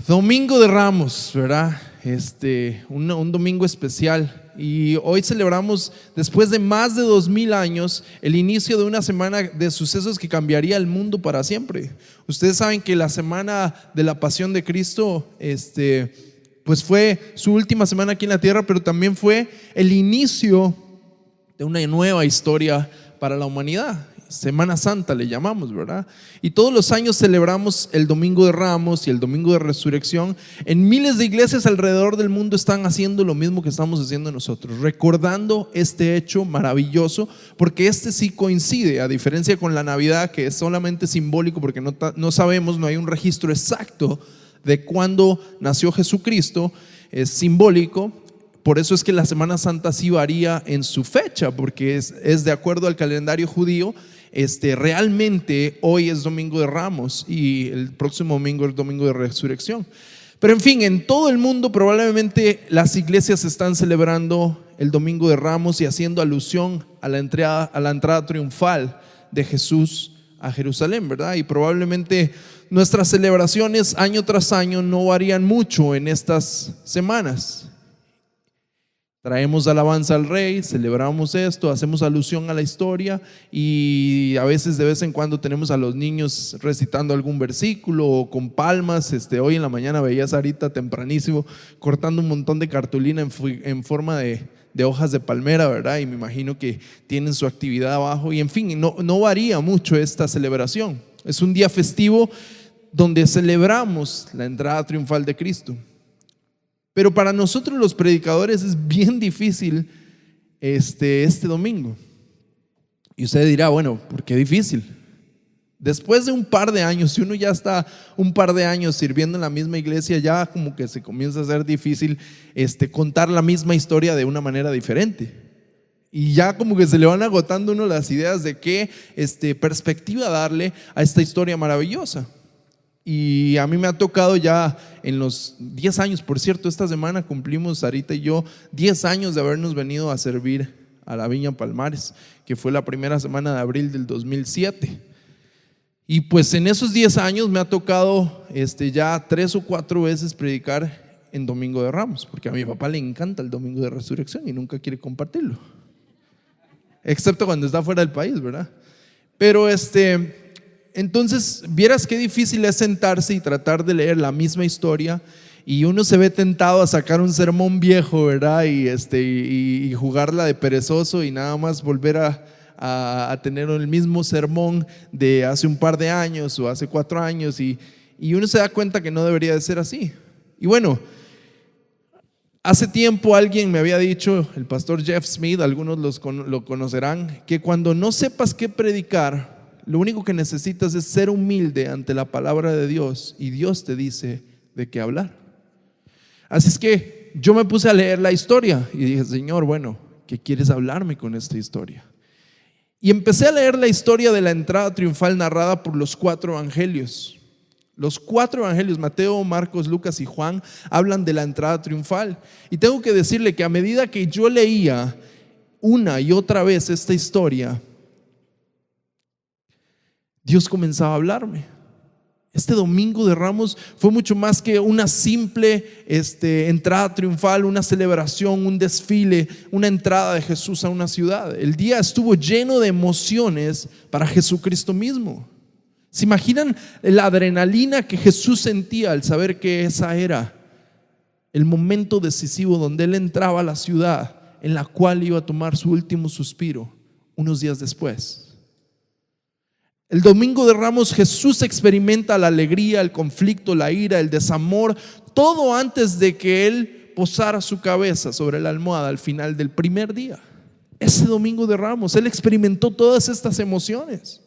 Domingo de Ramos, ¿verdad? Un domingo especial. Y hoy celebramos, después de más de 2000 años, el inicio de una semana de sucesos que cambiaría el mundo para siempre. Ustedes saben que la semana de la Pasión de Cristo, pues fue su última semana aquí en la tierra, pero también fue el inicio de una nueva historia para la humanidad. Semana Santa le llamamos, ¿verdad? Y todos los años celebramos el Domingo de Ramos y el Domingo de Resurrección. En miles de iglesias alrededor del mundo están haciendo lo mismo que estamos haciendo nosotros, recordando este hecho maravilloso, porque sí coincide, a diferencia con la Navidad, que es solamente simbólico, porque no sabemos, no hay un registro exacto de cuándo nació Jesucristo, es simbólico. Por eso es que la Semana Santa sí varía en su fecha, porque es de acuerdo al calendario judío. Realmente hoy es Domingo de Ramos y el próximo domingo es Domingo de Resurrección. Pero en fin, en todo el mundo probablemente las iglesias están celebrando el Domingo de Ramos y haciendo alusión a la entrada triunfal de Jesús a Jerusalén, ¿verdad? Y probablemente nuestras celebraciones año tras año no varían mucho en estas semanas. Traemos alabanza al Rey, celebramos esto, hacemos alusión a la historia y a veces de vez en cuando tenemos a los niños recitando algún versículo o con palmas. Hoy en la mañana veía a Sarita tempranísimo cortando un montón de cartulina en forma de hojas de palmera, ¿verdad? Y me imagino que tienen su actividad abajo y en fin, no varía mucho esta celebración. Es un día festivo donde celebramos la entrada triunfal de Cristo. Pero para nosotros los predicadores es bien difícil este domingo. Y usted dirá, bueno, ¿por qué difícil? Después de un par de años, si uno ya está un par de años sirviendo en la misma iglesia, ya como que se comienza a hacer difícil contar la misma historia de una manera diferente. Y ya como que se le van agotando uno las ideas de qué perspectiva darle a esta historia maravillosa. Y a mí me ha tocado ya en los 10 años, por cierto, esta semana cumplimos, Sarita y yo, 10 años de habernos venido a servir a la Viña Palmares, que fue la primera semana de abril del 2007. Y pues en esos 10 años me ha tocado ya 3 o 4 veces predicar en Domingo de Ramos, porque a mi papá le encanta el Domingo de Resurrección y nunca quiere compartirlo, excepto cuando está fuera del país, ¿verdad? Pero entonces, vieras qué difícil es sentarse y tratar de leer la misma historia y uno se ve tentado a sacar un sermón viejo, ¿verdad? Y jugarla de perezoso y nada más volver a tener el mismo sermón de hace un par de años o hace 4 años y uno se da cuenta que no debería de ser así. Y bueno, hace tiempo alguien me había dicho, el pastor Jeff Smith, algunos lo conocerán, que cuando no sepas qué predicar, lo único que necesitas es ser humilde ante la palabra de Dios y Dios te dice de qué hablar. Así es que yo me puse a leer la historia y dije, Señor, bueno, ¿qué quieres hablarme con esta historia? Y empecé a leer la historia de la entrada triunfal narrada por los 4 evangelios. Los 4 evangelios, Mateo, Marcos, Lucas y Juan, hablan de la entrada triunfal. Y tengo que decirle que a medida que yo leía una y otra vez esta historia, Dios comenzaba a hablarme. Este Domingo de Ramos fue mucho más que una simple entrada triunfal, una celebración, un desfile, una entrada de Jesús a una ciudad. El día estuvo lleno de emociones para Jesucristo mismo. ¿Se imaginan la adrenalina que Jesús sentía al saber que esa era el momento decisivo donde Él entraba a la ciudad en la cual iba a tomar su último suspiro unos días después? El Domingo de Ramos Jesús experimenta la alegría, el conflicto, la ira, el desamor, todo antes de que Él posara su cabeza sobre la almohada al final del primer día. Ese Domingo de Ramos Él experimentó todas estas emociones.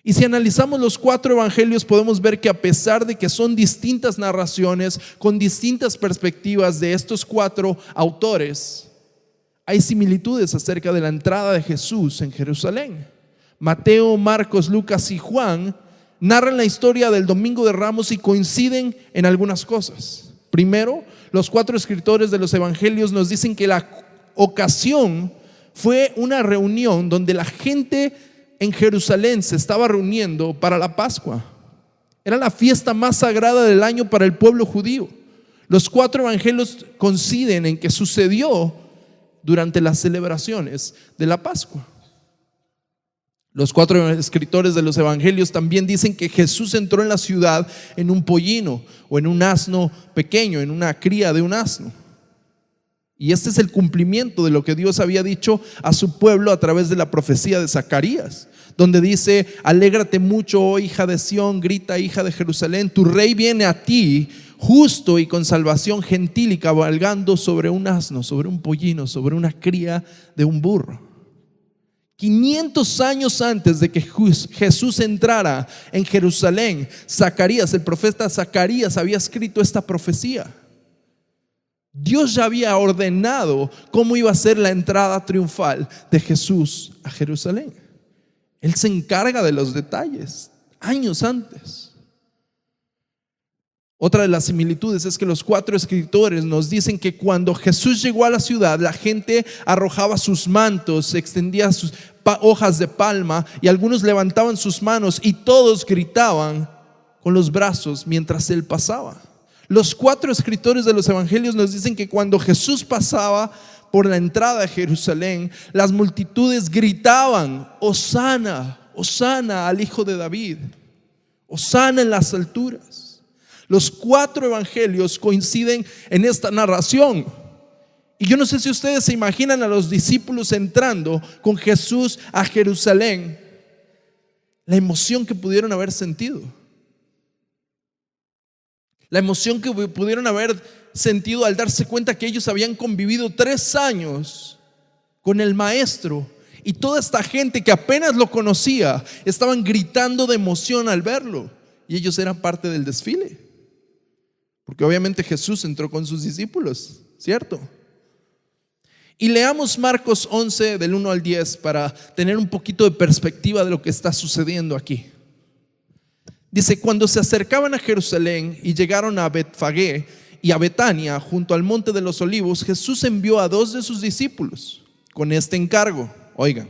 Y si analizamos los 4 evangelios podemos ver que a pesar de que son distintas narraciones con distintas perspectivas de estos 4 autores, hay similitudes acerca de la entrada de Jesús en Jerusalén. Mateo, Marcos, Lucas y Juan narran la historia del Domingo de Ramos y coinciden en algunas cosas. Primero, los 4 escritores de los evangelios nos dicen que la ocasión fue una reunión donde la gente en Jerusalén se estaba reuniendo para la Pascua. Era la fiesta más sagrada del año para el pueblo judío. Los 4 evangelios coinciden en que sucedió durante las celebraciones de la Pascua. Los 4 escritores de los evangelios también dicen que Jesús entró en la ciudad en un pollino o en un asno pequeño, en una cría de un asno. Y este es el cumplimiento de lo que Dios había dicho a su pueblo a través de la profecía de Zacarías, donde dice: alégrate mucho, oh hija de Sión, grita, hija de Jerusalén, tu rey viene a ti, justo y con salvación, gentil y cabalgando sobre un asno, sobre un pollino, sobre una cría de un burro. 500 años antes de que Jesús entrara en Jerusalén, Zacarías, el profeta Zacarías, había escrito esta profecía. Dios ya había ordenado cómo iba a ser la entrada triunfal de Jesús a Jerusalén. Él se encarga de los detalles años antes. Otra de las similitudes es que los 4 escritores nos dicen que cuando Jesús llegó a la ciudad, la gente arrojaba sus mantos, extendía sus hojas de palma y algunos levantaban sus manos y todos gritaban con los brazos mientras Él pasaba. Los 4 escritores de los evangelios nos dicen que cuando Jesús pasaba por la entrada de Jerusalén, las multitudes gritaban: Hosana, Hosana al Hijo de David, Hosana en las alturas. Los 4 evangelios coinciden en esta narración. Y yo no sé si ustedes se imaginan a los discípulos entrando con Jesús a Jerusalén, la emoción que pudieron haber sentido. La emoción que pudieron haber sentido al darse cuenta que ellos habían convivido 3 años con el maestro, y toda esta gente que apenas lo conocía estaban gritando de emoción al verlo, y ellos eran parte del desfile, porque obviamente Jesús entró con sus discípulos, ¿cierto? Y leamos Marcos 11 del 1 al 10 para tener un poquito de perspectiva de lo que está sucediendo aquí. Dice: cuando se acercaban a Jerusalén y llegaron a Betfagé y a Betania junto al monte de los olivos, Jesús envió a 2 de sus discípulos con este encargo: oigan,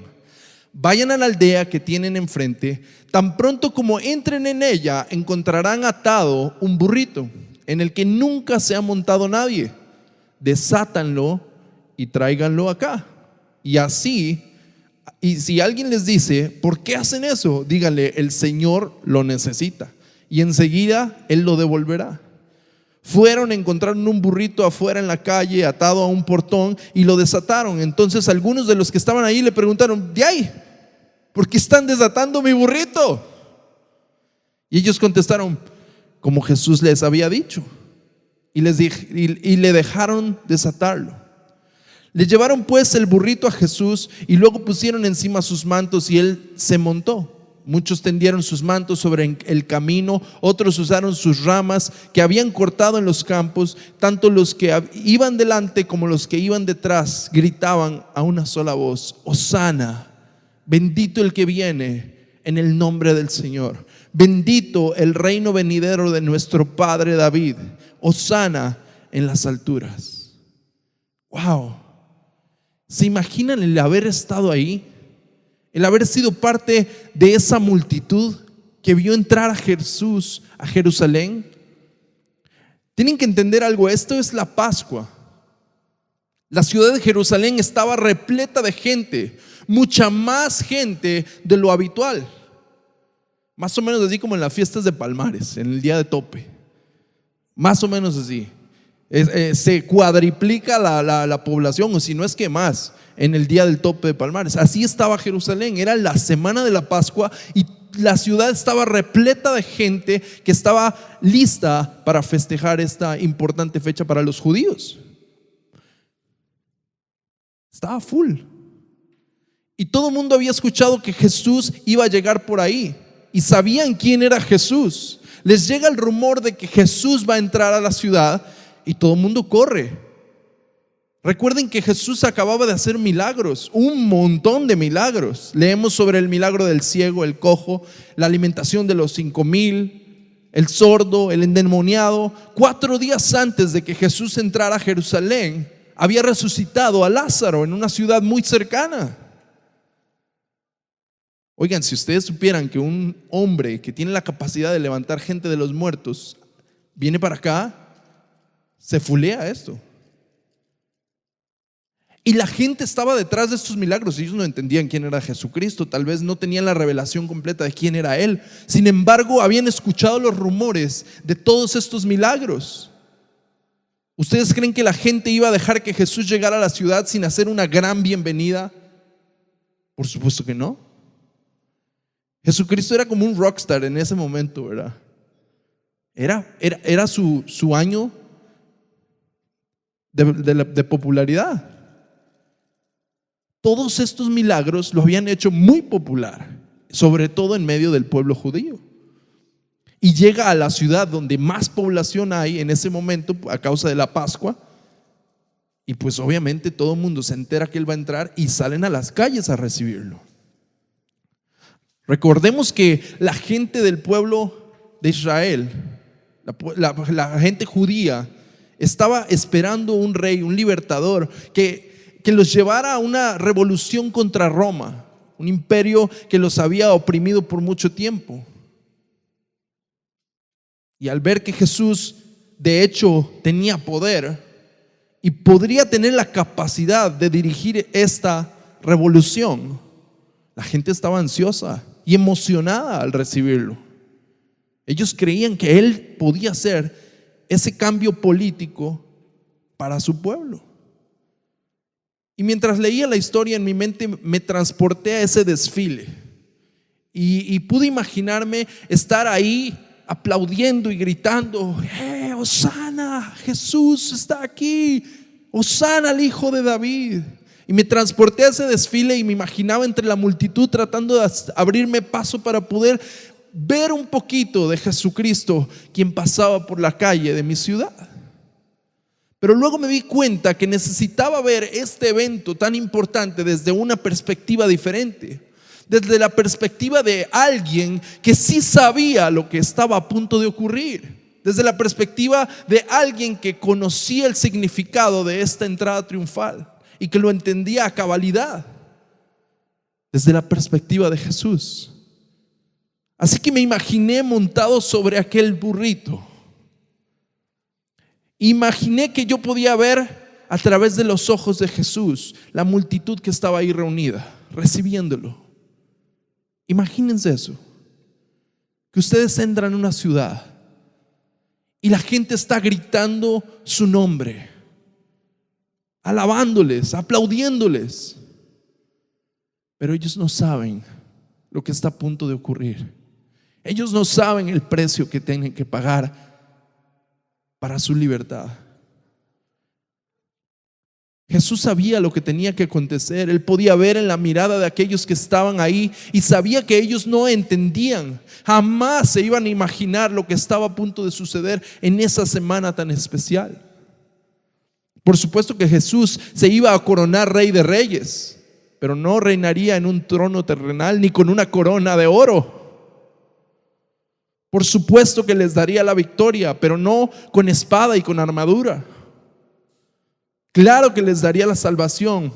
vayan a la aldea que tienen enfrente, tan pronto como entren en ella encontrarán atado un burrito en el que nunca se ha montado nadie. Desátanlo y tráiganlo acá. Y así, y si alguien les dice: ¿por qué hacen eso?, díganle: el Señor lo necesita, y enseguida Él lo devolverá. Fueron, encontraron un burrito afuera en la calle, atado a un portón, y lo desataron. Entonces algunos de los que estaban ahí le preguntaron: ¿de ahí? ¿Por qué están desatando mi burrito? Y ellos contestaron: como Jesús les había dicho. Y le dejaron desatarlo. Le llevaron pues el burrito a Jesús y luego pusieron encima sus mantos y Él se montó. Muchos tendieron sus mantos sobre el camino, otros usaron sus ramas que habían cortado en los campos. Tanto los que iban delante como los que iban detrás gritaban a una sola voz: Hosana, bendito el que viene en el nombre del Señor. Bendito el reino venidero de nuestro padre David. Hosana en las alturas. Wow. ¿Se imaginan el haber estado ahí? El haber sido parte de esa multitud que vio entrar a Jesús a Jerusalén. Tienen que entender algo: esto es la Pascua. La ciudad de Jerusalén estaba repleta de gente, mucha más gente de lo habitual. Más o menos así como en las fiestas de Palmares, en el día de tope. Más o menos así. Se cuadriplica la población, o si no es que más, en el día del tope de Palmares. Así estaba Jerusalén. Era la semana de la Pascua y la ciudad estaba repleta de gente que estaba lista para festejar esta importante fecha para los judíos. Estaba full. Y todo el mundo había escuchado que Jesús iba a llegar por ahí y sabían quién era Jesús. Les llega el rumor de que Jesús va a entrar a la ciudad y todo el mundo corre. Recuerden que Jesús acababa de hacer milagros, un montón de milagros. Leemos sobre el milagro del ciego, el cojo, la alimentación de los 5,000, el sordo, el endemoniado. 4 días antes de que Jesús entrara a Jerusalén, había resucitado a Lázaro en una ciudad muy cercana. Oigan, si ustedes supieran que un hombre que tiene la capacidad de levantar gente de los muertos viene para acá, se fulea esto. Y la gente estaba detrás de estos milagros. Ellos no entendían quién era Jesucristo, tal vez no tenían la revelación completa de quién era Él. Sin embargo, habían escuchado los rumores de todos estos milagros. ¿Ustedes creen que la gente iba a dejar que Jesús llegara a la ciudad sin hacer una gran bienvenida? Por supuesto que no. Jesucristo era como un rockstar en ese momento, ¿verdad? Era su año de popularidad. Todos estos milagros lo habían hecho muy popular, sobre todo en medio del pueblo judío. Y llega a la ciudad donde más población hay en ese momento a causa de la Pascua. Y pues obviamente todo el mundo se entera que Él va a entrar y salen a las calles a recibirlo. Recordemos que la gente del pueblo de Israel, la gente judía, estaba esperando un rey, un libertador que los llevara a una revolución contra Roma, un imperio que los había oprimido por mucho tiempo. Y al ver que Jesús de hecho tenía poder y podría tener la capacidad de dirigir esta revolución, la gente estaba ansiosa y emocionada al recibirlo. Ellos creían que Él podía hacer ese cambio político para su pueblo. Y mientras leía la historia en mi mente me transporté a ese desfile y pude imaginarme estar ahí aplaudiendo y gritando: ¡Hosana! Jesús está aquí, ¡Hosana al Hijo de David! Y me transporté a ese desfile y me imaginaba entre la multitud tratando de abrirme paso para poder ver un poquito de Jesucristo, quien pasaba por la calle de mi ciudad. Pero luego me di cuenta que necesitaba ver este evento tan importante desde una perspectiva diferente, desde la perspectiva de alguien que sí sabía lo que estaba a punto de ocurrir, desde la perspectiva de alguien que conocía el significado de esta entrada triunfal y que lo entendía a cabalidad, desde la perspectiva de Jesús. Así que me imaginé montado sobre aquel burrito. Imaginé que yo podía ver a través de los ojos de Jesús la multitud que estaba ahí reunida, recibiéndolo. Imagínense eso, que ustedes entran en una ciudad y la gente está gritando su nombre, alabándoles, aplaudiéndoles, pero ellos no saben lo que está a punto de ocurrir. Ellos no saben el precio que tienen que pagar para su libertad. Jesús sabía lo que tenía que acontecer. Él podía ver en la mirada de aquellos que estaban ahí y sabía que ellos no entendían. Jamás se iban a imaginar lo que estaba a punto de suceder en esa semana tan especial. Por supuesto que Jesús se iba a coronar Rey de Reyes, pero no reinaría en un trono terrenal ni con una corona de oro. Por supuesto que les daría la victoria, pero no con espada y con armadura. Claro que les daría la salvación,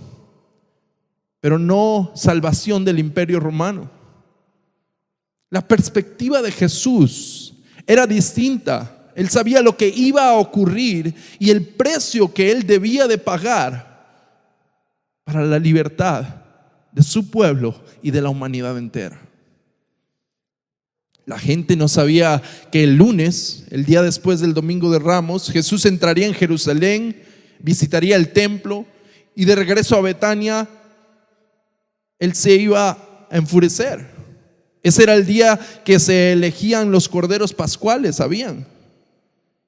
pero no salvación del Imperio Romano. La perspectiva de Jesús era distinta. Él sabía lo que iba a ocurrir y el precio que él debía de pagar para la libertad de su pueblo y de la humanidad entera. La gente no sabía que el lunes, el día después del Domingo de Ramos, Jesús entraría en Jerusalén, visitaría el templo y de regreso a Betania, Él se iba a enfurecer. Ese era el día que se elegían los corderos pascuales, ¿sabían?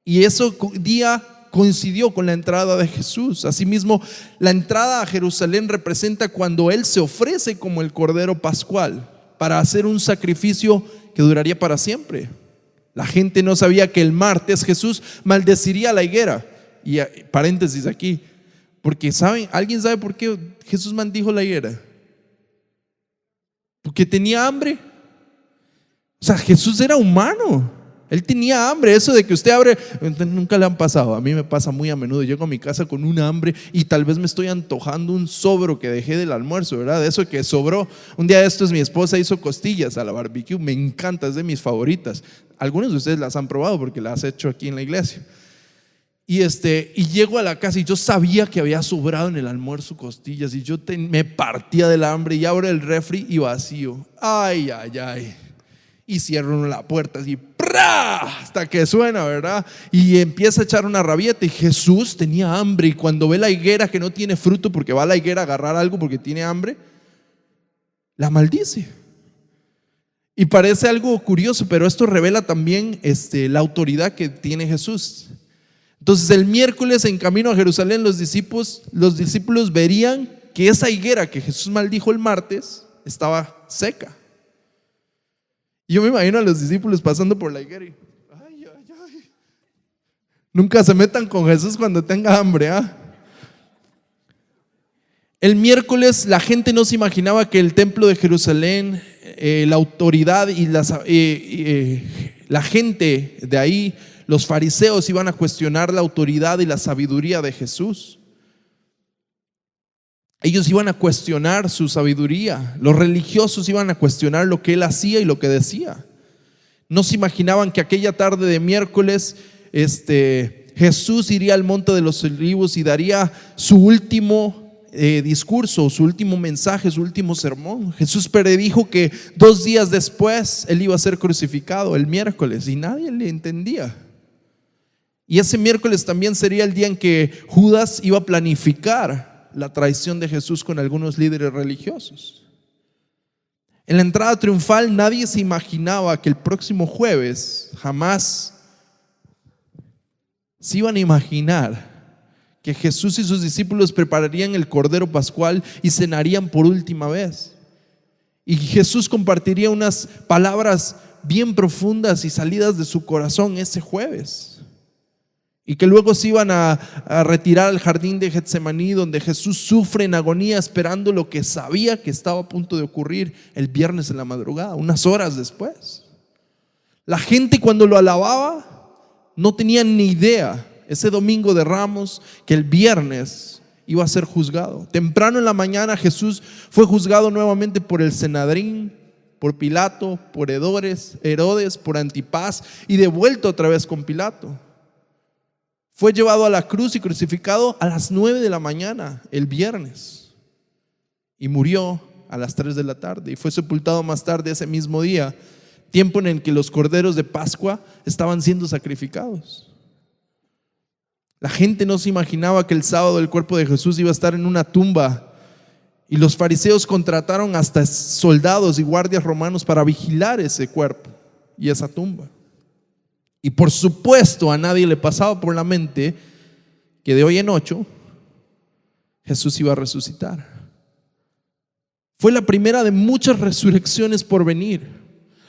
Y ese día coincidió con la entrada de Jesús. Asimismo, la entrada a Jerusalén representa cuando Él se ofrece como el cordero pascual para hacer un sacrificio que duraría para siempre. La gente no sabía que el martes Jesús maldeciría la higuera. Y paréntesis aquí, porque ¿alguien sabe por qué Jesús maldijo la higuera? Porque tenía hambre. O sea, Jesús era humano. Él tenía hambre. Eso de que usted abre, nunca le han pasado. A mí me pasa muy a menudo. Llego a mi casa con un hambre y tal vez me estoy antojando un sobro que dejé del almuerzo, ¿verdad? De eso que sobró. Un día de estos mi esposa hizo costillas a la barbecue. Me encanta, es de mis favoritas. Algunos de ustedes las han probado porque las he hecho aquí en la iglesia. Y llego a la casa y yo sabía que había sobrado en el almuerzo costillas y yo me partía del hambre y abro el refri y vacío. Ay, ay, ay. Y cierro la puerta así, ¡prá! Hasta que suena, ¿verdad? Y empieza a echar una rabieta. Y Jesús tenía hambre. Y cuando ve la higuera que no tiene fruto, porque va a la higuera a agarrar algo porque tiene hambre, la maldice. Y parece algo curioso, pero esto revela también la autoridad que tiene Jesús. Entonces el miércoles en camino a Jerusalén los discípulos verían que esa higuera que Jesús maldijo el martes estaba seca. Yo me imagino a los discípulos pasando por la higuera y ay, ay, ay. Nunca se metan con Jesús cuando tenga hambre, ¿ah? El miércoles la gente no se imaginaba que el templo de Jerusalén, la autoridad y la gente de ahí, los fariseos, iban a cuestionar la autoridad y la sabiduría de Jesús. Ellos iban a cuestionar su sabiduría. Los religiosos iban a cuestionar lo que él hacía y lo que decía. No se imaginaban que aquella tarde de miércoles Jesús iría al Monte de los Olivos y daría su último discurso, su último mensaje, su último sermón. Jesús predijo que 2 días después él iba a ser crucificado, el miércoles, y nadie le entendía. Y ese miércoles también sería el día en que Judas iba a planificar la traición de Jesús con algunos líderes religiosos. En la entrada triunfal nadie se imaginaba que el próximo jueves, jamás se iban a imaginar que Jesús y sus discípulos prepararían el Cordero Pascual y cenarían por última vez. Y Jesús compartiría unas palabras bien profundas y salidas de su corazón ese jueves. Y que luego se iban a retirar al jardín de Getsemaní, donde Jesús sufre en agonía esperando lo que sabía que estaba a punto de ocurrir el viernes en la madrugada, unas horas después. La gente cuando lo alababa no tenía ni idea ese domingo de Ramos que el viernes iba a ser juzgado. Temprano en la mañana Jesús fue juzgado nuevamente por el Sanedrín, por Pilato, por Herodes, por Antipas y devuelto otra vez con Pilato. Fue llevado a la cruz y crucificado a las 9 de la mañana el viernes y murió a las 3 de la tarde y fue sepultado más tarde ese mismo día, tiempo en el que los corderos de Pascua estaban siendo sacrificados. La gente no se imaginaba que el sábado el cuerpo de Jesús iba a estar en una tumba y los fariseos contrataron hasta soldados y guardias romanos para vigilar ese cuerpo y esa tumba. Y por supuesto a nadie le pasaba por la mente que de hoy en 8 Jesús iba a resucitar. Fue la primera de muchas resurrecciones por venir.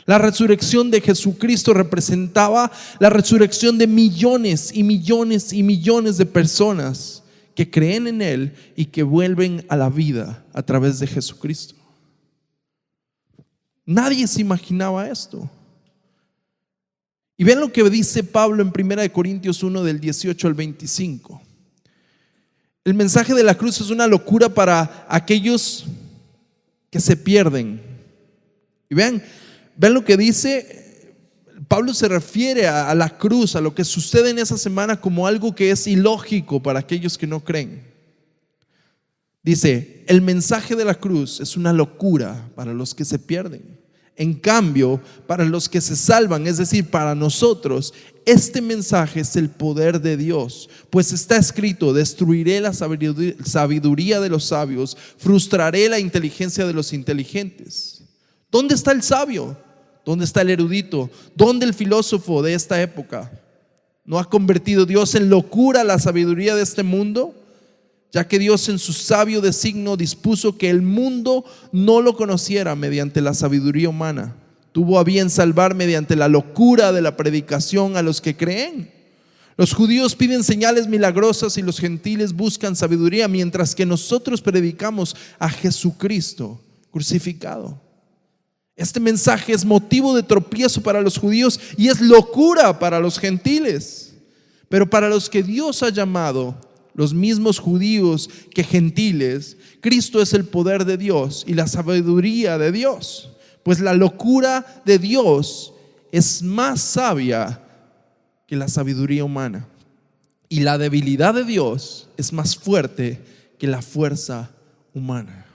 La resurrección de Jesucristo representaba la resurrección de millones y millones y millones de personas que creen en Él y que vuelven a la vida a través de Jesucristo. Nadie se imaginaba esto. Y vean lo que dice Pablo en 1 Corintios 1 del 18 al 25. El mensaje de la cruz es una locura para aquellos que se pierden. Y vean lo que dice. Pablo se refiere a la cruz, a lo que sucede en esa semana como algo que es ilógico para aquellos que no creen. Dice, el mensaje de la cruz es una locura para los que se pierden. En cambio, para los que se salvan, es decir, para nosotros, este mensaje es el poder de Dios, pues está escrito: destruiré la sabiduría de los sabios, frustraré la inteligencia de los inteligentes. ¿Dónde está el sabio? ¿Dónde está el erudito? ¿Dónde el filósofo de esta época? ¿No ha convertido Dios en locura la sabiduría de este mundo? Ya que Dios en su sabio designio dispuso que el mundo no lo conociera mediante la sabiduría humana. Tuvo a bien salvar mediante la locura de la predicación a los que creen. Los judíos piden señales milagrosas y los gentiles buscan sabiduría, mientras que nosotros predicamos a Jesucristo crucificado. Este mensaje es motivo de tropiezo para los judíos y es locura para los gentiles. Pero para los que Dios ha llamado, los mismos judíos que gentiles, Cristo es el poder de Dios y la sabiduría de Dios. Pues la locura de Dios es más sabia que la sabiduría humana. Y la debilidad de Dios es más fuerte que la fuerza humana.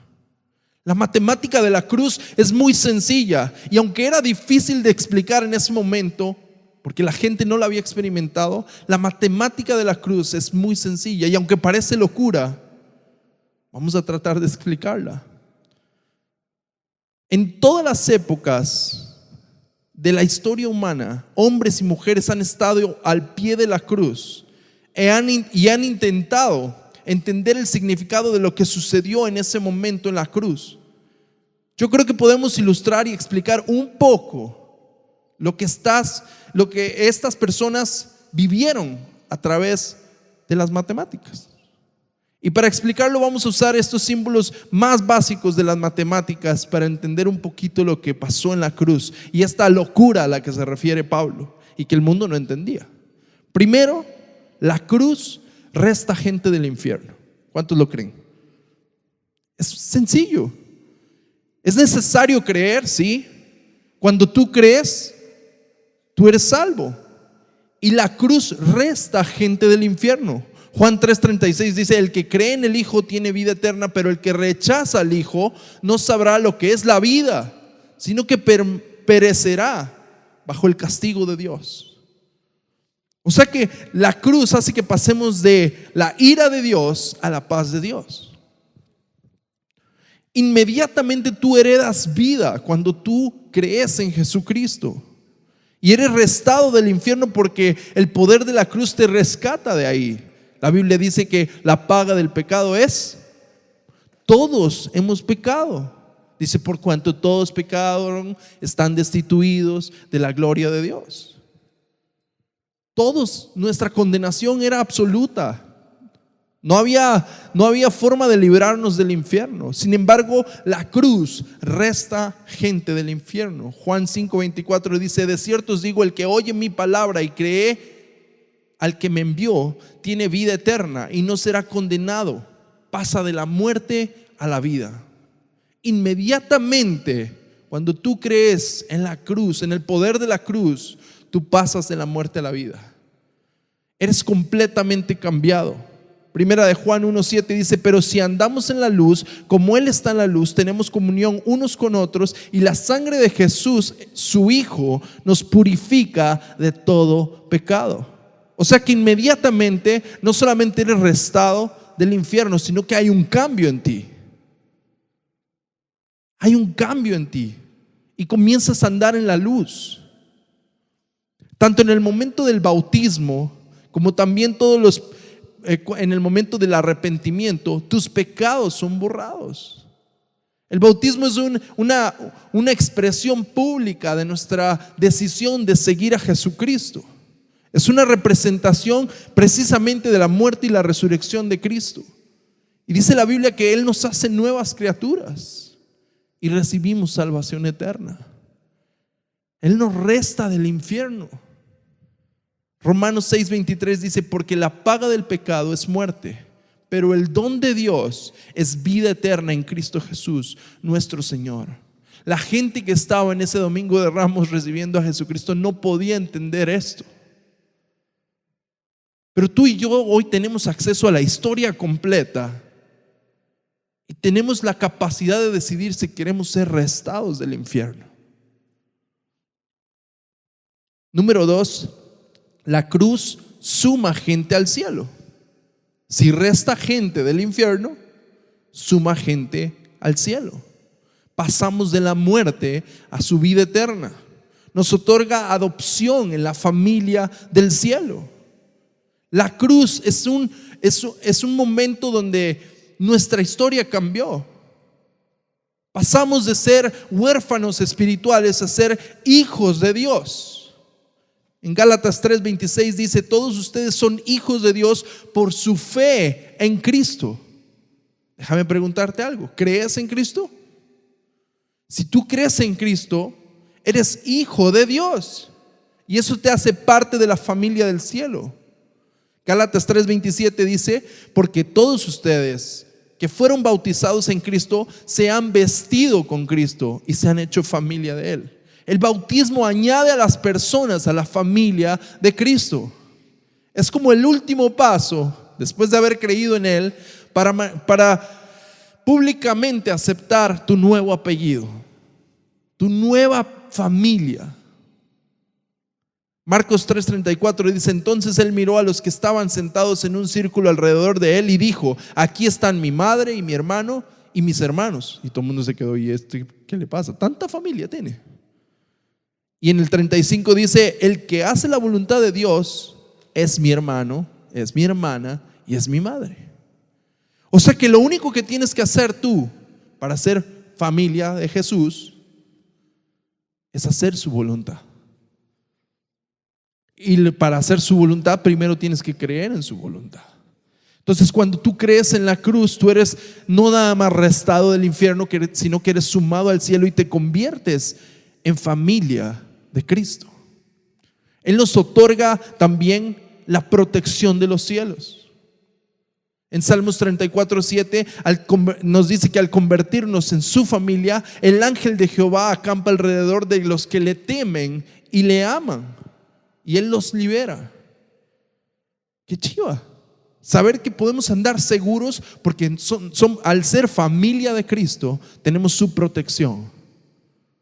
La matemática de la cruz es muy sencilla y aunque era difícil de explicar en ese momento, porque la gente no la había experimentado, la matemática de la cruz es muy sencilla y aunque parece locura, vamos a tratar de explicarla. En todas las épocas de la historia humana, hombres y mujeres han estado al pie de la cruz y han intentado entender el significado de lo que sucedió en ese momento en la cruz. Yo creo que podemos ilustrar y explicar un poco lo que estas personas vivieron a través de las matemáticas. Y para explicarlo vamos a usar estos símbolos más básicos de las matemáticas para entender un poquito lo que pasó en la cruz y esta locura a la que se refiere Pablo y que el mundo no entendía. Primero, la cruz resta gente del infierno. ¿Cuántos lo creen? Es sencillo. Es necesario creer, ¿sí? Cuando tú crees, tú eres salvo. Y la cruz resta gente del infierno. Juan 3:36 dice: el que cree en el Hijo tiene vida eterna, pero el que rechaza al Hijo no sabrá lo que es la vida, sino que perecerá bajo el castigo de Dios. O sea que la cruz hace que pasemos de la ira de Dios a la paz de Dios. Inmediatamente tú heredas vida cuando tú crees en Jesucristo. Y eres restado del infierno porque el poder de la cruz te rescata de ahí. La Biblia dice que la paga del pecado es, todos hemos pecado. Dice: por cuanto todos pecaron, están destituidos de la gloria de Dios. Todos, nuestra condenación era absoluta. No había forma de librarnos del infierno. Sin embargo, la cruz resta gente del infierno. Juan 5:24 dice: de cierto os digo, el que oye mi palabra y cree al que me envió, tiene vida eterna y no será condenado. Pasa de la muerte a la vida. Inmediatamente, cuando tú crees en la cruz, en el poder de la cruz, tú pasas de la muerte a la vida. Eres completamente cambiado. Primera de Juan 1:7 dice: pero si andamos en la luz, como Él está en la luz, tenemos comunión unos con otros, y la sangre de Jesús, su Hijo, nos purifica de todo pecado. O sea que inmediatamente no solamente eres restado del infierno, sino que hay un cambio en ti. Hay un cambio en ti y comienzas a andar en la luz. Tanto en el momento del bautismo como también en el momento del arrepentimiento, tus pecados son borrados. El bautismo es una expresión pública de nuestra decisión de seguir a Jesucristo. Es una representación precisamente de la muerte y la resurrección de Cristo. Y dice la Biblia que Él nos hace nuevas criaturas y recibimos salvación eterna. Él nos resta del infierno. Romanos 6:23 dice: porque la paga del pecado es muerte, pero el don de Dios es vida eterna en Cristo Jesús, nuestro Señor. La gente que estaba en ese domingo de Ramos recibiendo a Jesucristo no podía entender esto. Pero tú y yo hoy tenemos acceso a la historia completa y tenemos la capacidad de decidir si queremos ser restados del infierno. Número 2, la cruz suma gente al cielo. Si resta gente del infierno, suma gente al cielo. Pasamos de la muerte a su vida eterna. Nos otorga adopción en la familia del cielo. La cruz es un momento donde nuestra historia cambió. Pasamos de ser huérfanos espirituales a ser hijos de Dios. En Gálatas 3:26 dice: todos ustedes son hijos de Dios por su fe en Cristo. Déjame preguntarte algo: ¿crees en Cristo? Si tú crees en Cristo, eres hijo de Dios. Y eso te hace parte de la familia del cielo. Gálatas 3:27 dice: porque todos ustedes que fueron bautizados en Cristo se han vestido con Cristo y se han hecho familia de Él. El bautismo añade a las personas a la familia de Cristo. Es como el último paso, después de haber creído en Él, para públicamente aceptar tu nuevo apellido, tu nueva familia. Marcos 3:34 dice: entonces Él miró a los que estaban sentados en un círculo alrededor de Él y dijo: aquí están mi madre y mi hermano y mis hermanos. Y todo el mundo se quedó: ¿y qué le pasa? ¿Tanta familia tiene? Y en el 35 dice: el que hace la voluntad de Dios es mi hermano, es mi hermana y es mi madre. O sea que lo único que tienes que hacer tú para ser familia de Jesús es hacer su voluntad. Y para hacer su voluntad primero tienes que creer en su voluntad. Entonces, cuando tú crees en la cruz, tú eres no nada más restado del infierno, sino que eres sumado al cielo y te conviertes en familia de Cristo. Él nos otorga también la protección de los cielos. En Salmos 34:7 nos dice que al convertirnos en su familia, el ángel de Jehová acampa alrededor de los que le temen y le aman, y Él los libera. Qué chiva saber que podemos andar seguros porque al ser familia de Cristo tenemos su protección.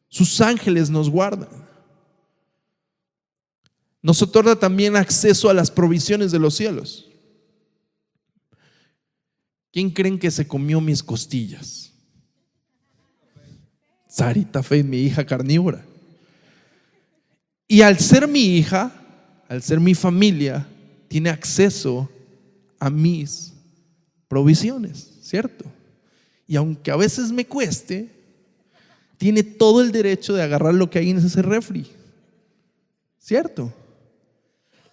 Sus ángeles nos guardan. Nos otorga también acceso a las provisiones de los cielos. ¿Quién creen que se comió mis costillas? Sarita Faith, mi hija carnívora. Y al ser mi hija, al ser mi familia, tiene acceso a mis provisiones, ¿cierto? Y aunque a veces me cueste, tiene todo el derecho de agarrar lo que hay en ese refri, ¿cierto?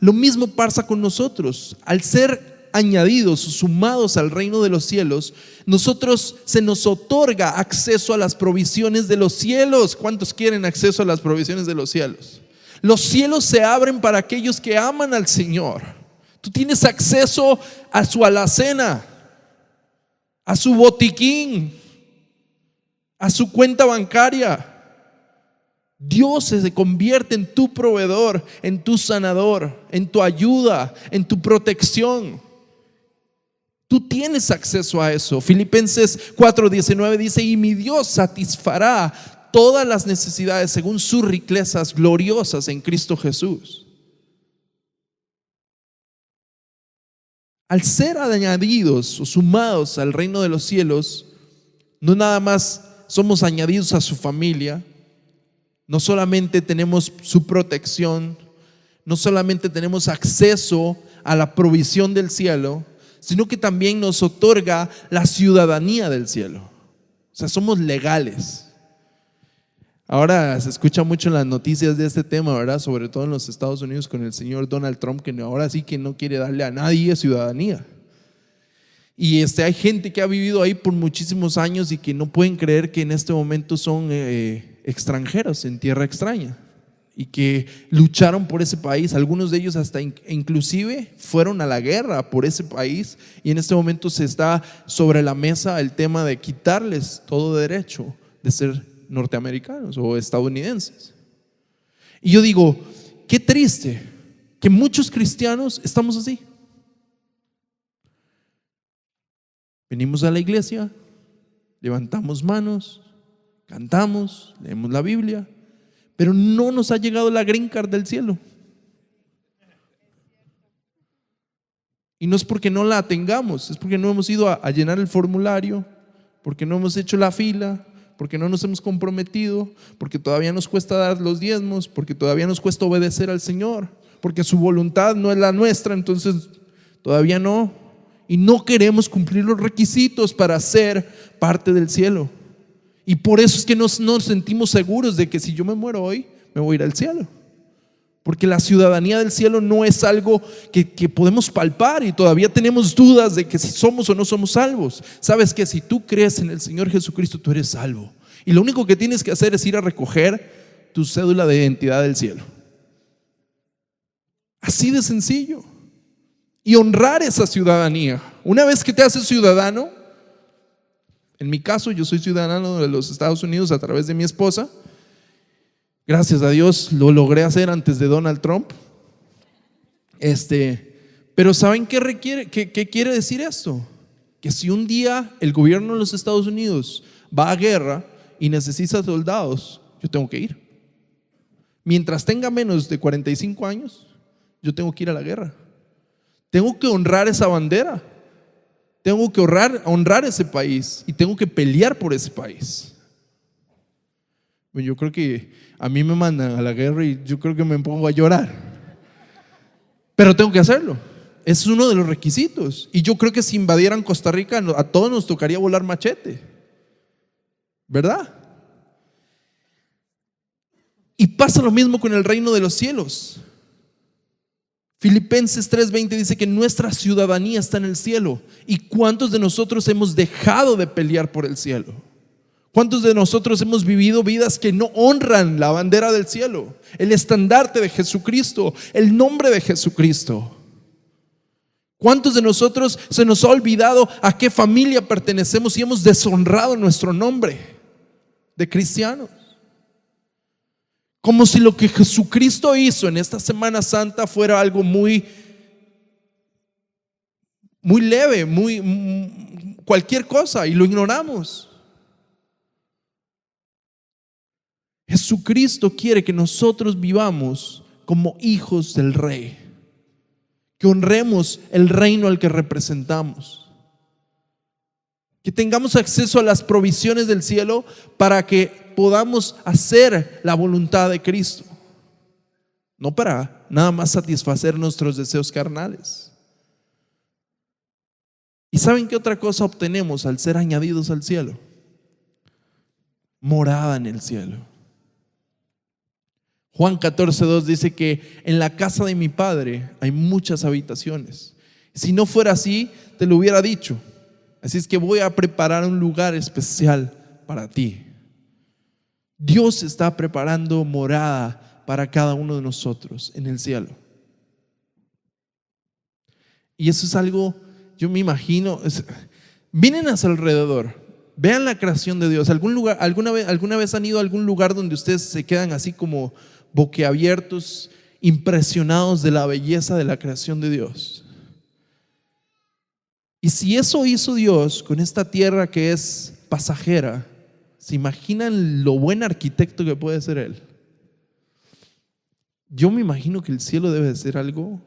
Lo mismo pasa con nosotros. Al ser añadidos o sumados al reino de los cielos, nosotros se nos otorga acceso a las provisiones de los cielos. ¿Cuántos quieren acceso a las provisiones de los cielos? Los cielos se abren para aquellos que aman al Señor. Tú tienes acceso a su alacena, a su botiquín, a su cuenta bancaria. Dios se convierte en tu proveedor, en tu sanador, en tu ayuda, en tu protección. Tú tienes acceso a eso. Filipenses 4:19 dice: y mi Dios satisfará todas las necesidades según sus riquezas gloriosas en Cristo Jesús. Al ser añadidos o sumados al reino de los cielos, no nada más somos añadidos a su familia, no solamente tenemos su protección, no solamente tenemos acceso a la provisión del cielo, sino que también nos otorga la ciudadanía del cielo. O sea, somos legales. Ahora se escucha mucho en las noticias de este tema, ¿verdad? Sobre todo en los Estados Unidos con el señor Donald Trump, que ahora sí que no quiere darle a nadie ciudadanía. Y hay gente que ha vivido ahí por muchísimos años y que no pueden creer que en este momento son extranjeros en tierra extraña y que lucharon por ese país. Algunos de ellos hasta inclusive fueron a la guerra por ese país, y en este momento se está sobre la mesa el tema de quitarles todo derecho de ser norteamericanos o estadounidenses. Y yo digo, qué triste que muchos cristianos estamos así. Venimos a la iglesia, levantamos manos, cantamos, leemos la Biblia, pero no nos ha llegado la green card del cielo. Y no es porque no la tengamos, es porque no hemos ido a llenar el formulario, porque no hemos hecho la fila, porque no nos hemos comprometido, porque todavía nos cuesta dar los diezmos, porque todavía nos cuesta obedecer al Señor, porque su voluntad no es la nuestra, entonces todavía no. Y no queremos cumplir los requisitos para ser parte del cielo. Y por eso es que nos sentimos seguros de que si yo me muero hoy, me voy a ir al cielo. Porque la ciudadanía del cielo no es algo que podemos palpar, y todavía tenemos dudas de que si somos o no somos salvos. Sabes que si tú crees en el Señor Jesucristo, tú eres salvo. Y lo único que tienes que hacer es ir a recoger tu cédula de identidad del cielo. Así de sencillo. Y honrar esa ciudadanía. Una vez que te haces ciudadano, en mi caso yo soy ciudadano de los Estados Unidos a través de mi esposa. Gracias a Dios lo logré hacer antes de Donald Trump. Pero ¿saben qué requiere? ¿Qué quiere decir esto? Que si un día el gobierno de los Estados Unidos va a guerra y necesita soldados, yo tengo que ir. Mientras tenga menos de 45 años, yo tengo que ir a la guerra. Tengo que honrar esa bandera. Tengo que honrar ese país y tengo que pelear por ese país. Yo creo que a mí me mandan a la guerra y yo creo que me pongo a llorar. Pero tengo que hacerlo. Es uno de los requisitos. Y yo creo que si invadieran Costa Rica, a todos nos tocaría volar machete. ¿Verdad? Y pasa lo mismo con el reino de los cielos. Filipenses 3:20 dice que nuestra ciudadanía está en el cielo. ¿Y cuántos de nosotros hemos dejado de pelear por el cielo? ¿Cuántos de nosotros hemos vivido vidas que no honran la bandera del cielo, el estandarte de Jesucristo, el nombre de Jesucristo? ¿Cuántos de nosotros se nos ha olvidado a qué familia pertenecemos y hemos deshonrado nuestro nombre de cristianos? Como si lo que Jesucristo hizo en esta Semana Santa fuera algo muy leve, cualquier cosa, y lo ignoramos. Jesucristo quiere que nosotros vivamos como hijos del Rey, que honremos el reino al que representamos, que tengamos acceso a las provisiones del cielo para que podamos hacer la voluntad de Cristo, no para nada más satisfacer nuestros deseos carnales. ¿Y saben qué otra cosa obtenemos al ser añadidos al cielo? Morada en el cielo. Juan 14:2 dice que en la casa de mi Padre hay muchas habitaciones. Si no fuera así, te lo hubiera dicho. Así es que voy a preparar un lugar especial para ti. Dios está preparando morada para cada uno de nosotros en el cielo. Y eso es algo, yo me imagino, miren a su alrededor, vean la creación de Dios. ¿Alguna vez han ido a algún lugar donde ustedes se quedan así como boquiabiertos, impresionados de la belleza de la creación de Dios? Y si eso hizo Dios con esta tierra que es pasajera, ¿se imaginan lo buen arquitecto que puede ser Él? Yo me imagino que el cielo debe de ser algo.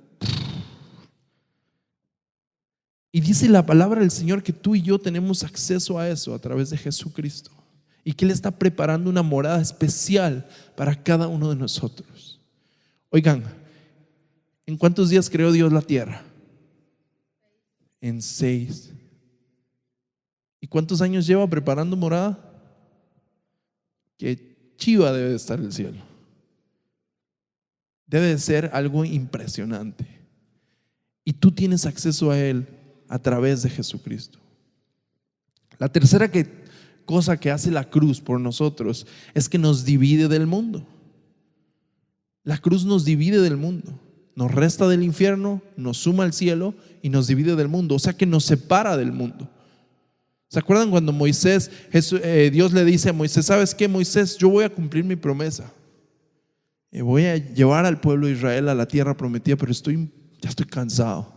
Y dice la palabra del Señor que tú y yo tenemos acceso a eso a través de Jesucristo, y que Él está preparando una morada especial para cada uno de nosotros. Oigan, ¿en cuántos días creó Dios la tierra? En 6. ¿Y cuántos años lleva preparando morada? Qué chiva debe de estar el cielo. Debe de ser algo impresionante. Y tú tienes acceso a Él a través de Jesucristo. La tercera cosa que hace la cruz por nosotros es que nos divide del mundo. La cruz nos divide del mundo. Nos resta del infierno, nos suma al cielo y nos divide del mundo. O sea que nos separa del mundo. ¿Se acuerdan cuando Dios le dice a Moisés: ¿sabes qué, Moisés? Yo voy a cumplir mi promesa. Voy a llevar al pueblo de Israel a la tierra prometida, pero ya estoy cansado.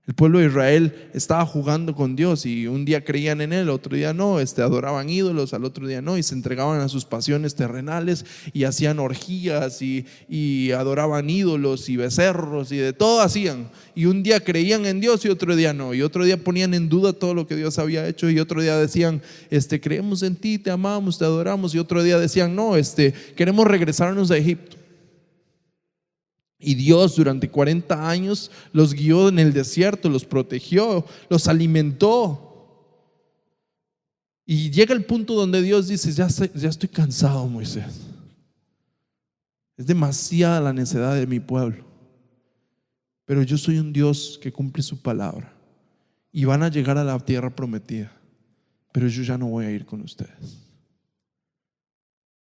El pueblo de Israel estaba jugando con Dios y un día creían en Él, otro día no, adoraban ídolos, al otro día no, y se entregaban a sus pasiones terrenales y hacían orgías y adoraban ídolos y becerros y de todo hacían. Y un día creían en Dios y otro día no, y otro día ponían en duda todo lo que Dios había hecho, y otro día decían: creemos en ti, te amamos, te adoramos, y otro día decían: no, queremos regresarnos a Egipto. Y Dios durante 40 años los guió en el desierto, los protegió, los alimentó. Y llega el punto donde Dios dice: ya estoy cansado, Moisés. Es demasiada la necedad de mi pueblo. Pero yo soy un Dios que cumple su palabra. Y van a llegar a la tierra prometida. Pero yo ya no voy a ir con ustedes.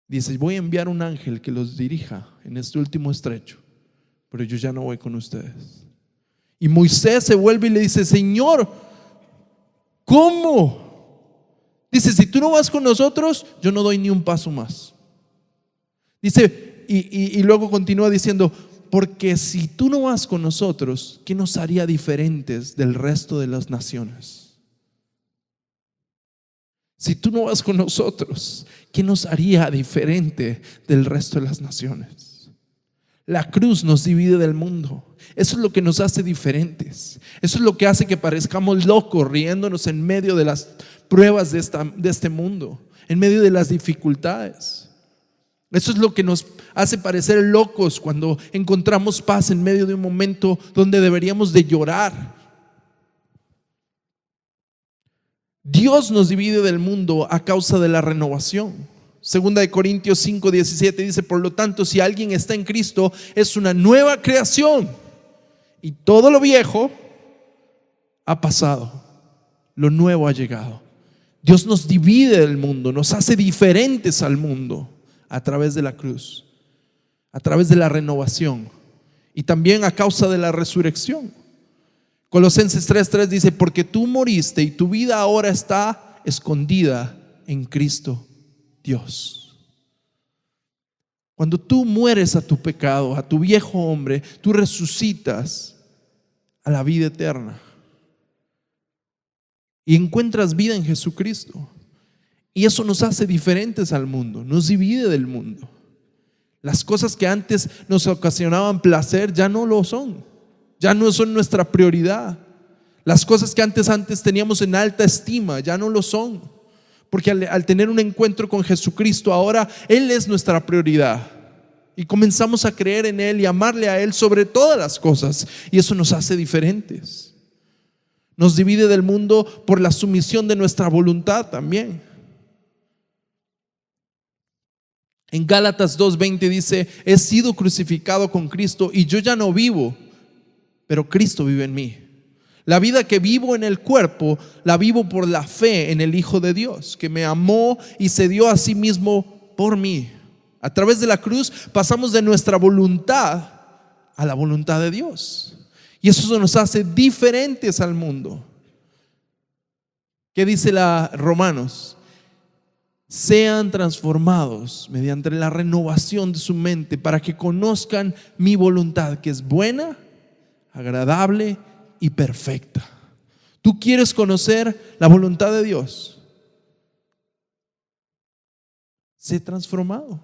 Dice: voy a enviar un ángel que los dirija en este último estrecho, pero yo ya no voy con ustedes. Y Moisés se vuelve y le dice: Señor, ¿cómo? Dice: si tú no vas con nosotros, yo no doy ni un paso más. Dice, y luego continúa diciendo: porque si tú no vas con nosotros, ¿qué nos haría diferentes del resto de las naciones? Si tú no vas con nosotros, ¿qué nos haría diferente del resto de las naciones? La cruz nos divide del mundo. Eso es lo que nos hace diferentes. Eso es lo que hace que parezcamos locos riéndonos en medio de las pruebas de este mundo, en medio de las dificultades. Eso es lo que nos hace parecer locos cuando encontramos paz en medio de un momento donde deberíamos de llorar. Dios nos divide del mundo a causa de la renovación. Segunda de Corintios 5:17 dice: por lo tanto, si alguien está en Cristo, es una nueva creación, y todo lo viejo ha pasado, lo nuevo ha llegado. Dios nos divide del mundo, nos hace diferentes al mundo a través de la cruz, a través de la renovación y también a causa de la resurrección. Colosenses 3:3 dice: porque tú moriste y tu vida ahora está escondida en Cristo Dios. Cuando tú mueres a tu pecado, a tu viejo hombre, tú resucitas a la vida eterna y encuentras vida en Jesucristo. Y eso nos hace diferentes al mundo, nos divide del mundo. Las cosas que antes nos ocasionaban placer ya no lo son, ya no son nuestra prioridad. Las cosas que antes teníamos en alta estima ya no lo son, porque al tener un encuentro con Jesucristo, ahora Él es nuestra prioridad. Y comenzamos a creer en Él y amarle a Él sobre todas las cosas. Y eso nos hace diferentes. Nos divide del mundo por la sumisión de nuestra voluntad también. En Gálatas 2:20 dice: he sido crucificado con Cristo y yo ya no vivo, pero Cristo vive en mí. La vida que vivo en el cuerpo, la vivo por la fe en el Hijo de Dios, que me amó y se dio a sí mismo por mí. A través de la cruz pasamos de nuestra voluntad a la voluntad de Dios. Y eso nos hace diferentes al mundo. ¿Qué dice Romanos? Sean transformados mediante la renovación de su mente para que conozcan mi voluntad, que es buena, agradable y perfecta. ¿Tú quieres conocer la voluntad de Dios? Sé transformado.